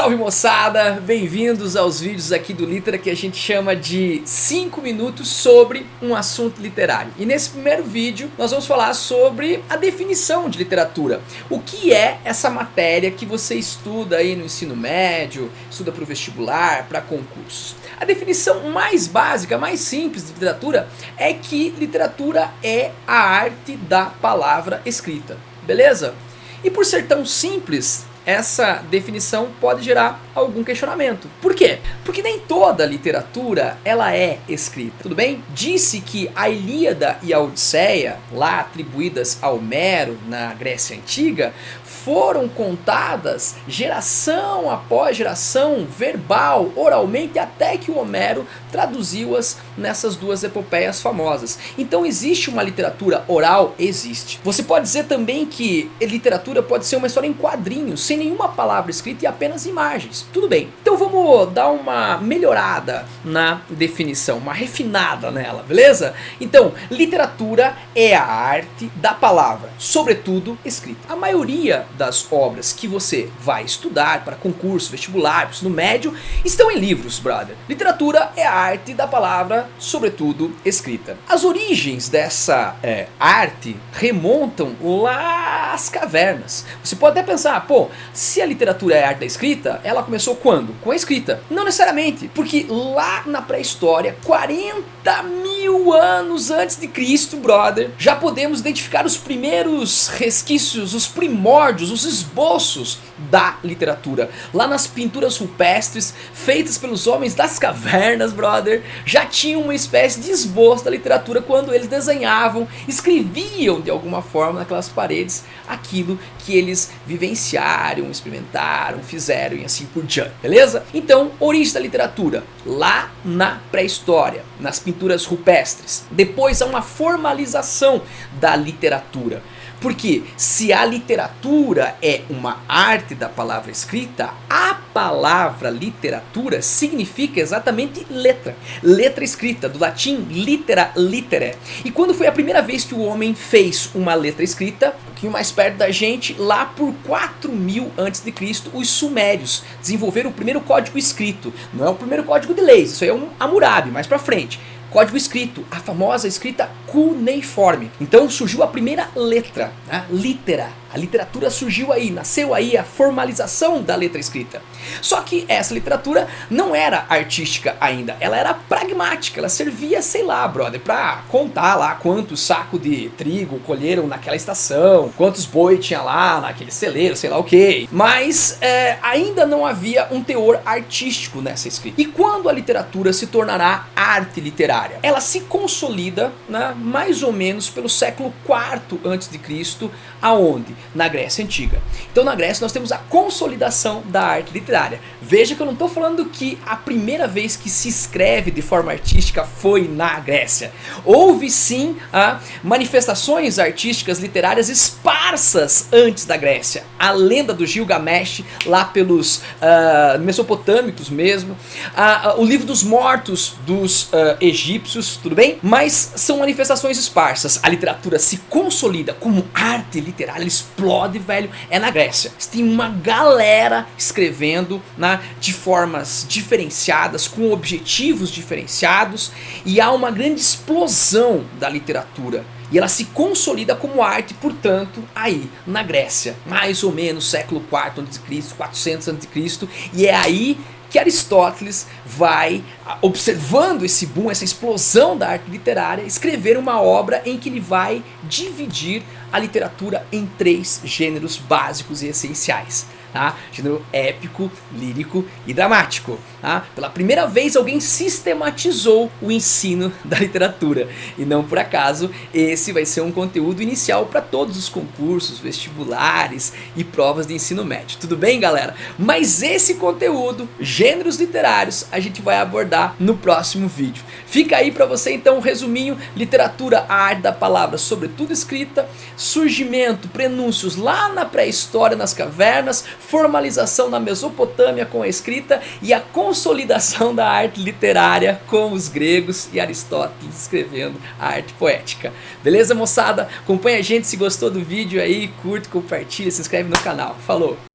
Salve moçada, bem-vindos aos vídeos aqui do Litera que a gente chama de 5 minutos sobre um assunto literário. E nesse primeiro vídeo nós vamos falar sobre a definição de literatura. O que é essa matéria que você estuda aí no ensino médio, estuda para o vestibular, para concursos. A definição mais básica, mais simples de literatura é que literatura é a arte da palavra escrita, beleza? E por ser tão simples, essa definição pode gerar algum questionamento. Por quê? Porque nem toda literatura ela é escrita, tudo bem? Disse que a Ilíada e a Odisseia, lá atribuídas a Homero na Grécia Antiga, foram contadas geração após geração, verbal, oralmente, até que o Homero traduziu-as nessas duas epopeias famosas. Então existe uma literatura oral? Existe. Você pode dizer também que literatura pode ser uma história em quadrinhos, sem nenhuma palavra escrita e apenas imagens. Tudo bem. Então vamos dar uma melhorada na definição, uma refinada nela, beleza? Então, literatura é a arte da palavra, sobretudo escrita. A maioria das obras que você vai estudar para concurso, vestibular, ensino médio, estão em livros, brother. Literatura é a arte da palavra, sobretudo escrita. As origens dessa arte remontam lá às cavernas. Você pode até pensar, pô, se a literatura é a arte da escrita, ela começou quando? Com a escrita. Não necessariamente, porque lá na pré-história, 40 mil anos antes de Cristo, brother, já podemos identificar os primeiros resquícios, os primórdios, os esboços da literatura. Lá nas pinturas rupestres feitas pelos homens das cavernas, brother, já tinha uma espécie de esboço da literatura quando eles desenhavam, escreviam de alguma forma naquelas paredes aquilo que eles vivenciaram, experimentaram, fizeram e assim por diante, beleza? Então, origem da literatura, lá na pré-história, nas pinturas rupestres. Depois há uma formalização da literatura. Porque se a literatura é uma arte da palavra escrita, a palavra literatura significa exatamente letra. Letra escrita, do latim litera, litere. E quando foi a primeira vez que o homem fez uma letra escrita, um pouquinho mais perto da gente, lá por 4000 a.C., os sumérios desenvolveram o primeiro código escrito. Não é o primeiro código de leis, isso aí é um Hammurabi, mais pra frente. Código escrito, a famosa escrita cuneiforme. Então surgiu a primeira letra, né? Litera. A literatura surgiu aí, nasceu aí a formalização da letra escrita. Só que essa literatura não era artística ainda, ela era pragmática, ela servia, sei lá, brother, pra contar lá quantos sacos de trigo colheram naquela estação, quantos boi tinha lá naquele celeiro, sei lá o que. Mas ainda não havia um teor artístico nessa escrita. E quando a literatura se tornará arte literária? Ela se consolida, né, mais ou menos pelo século IV a.C., aonde? Na Grécia Antiga. Então na Grécia nós temos a consolidação da arte literária. Veja que eu não estou falando que a primeira vez que se escreve de forma artística foi na Grécia. Houve sim manifestações artísticas literárias esparsas antes da Grécia. A lenda do Gilgamesh lá pelos mesopotâmicos mesmo. O livro dos mortos dos egípcios, tudo bem? Mas são manifestações esparsas. A literatura se consolida como arte literária, explode, velho, é na Grécia. Tem uma galera escrevendo, né, de formas diferenciadas, com objetivos diferenciados, e há uma grande explosão da literatura. E ela se consolida como arte, portanto, aí na Grécia, mais ou menos século IV a.C., 400 a.C., e é aí que Aristóteles vai, observando esse boom, essa explosão da arte literária, escrever uma obra em que ele vai dividir a literatura em 3 gêneros básicos e essenciais. Tá? Gênero épico, lírico e dramático. Tá? Pela primeira vez alguém sistematizou o ensino da literatura. E não por acaso esse vai ser um conteúdo inicial para todos os concursos, vestibulares e provas de ensino médio. Tudo bem, galera? Mas esse conteúdo, gêneros literários, a gente vai abordar no próximo vídeo. Fica aí para você então um resuminho: literatura, a arte da palavra, sobretudo escrita, surgimento, prenúncios lá na pré-história, nas cavernas, formalização na Mesopotâmia com a escrita e a consolidação da arte literária com os gregos e Aristóteles escrevendo a arte poética. Beleza, moçada? Acompanha a gente se gostou do vídeo aí, curte, compartilha, se inscreve no canal. Falou!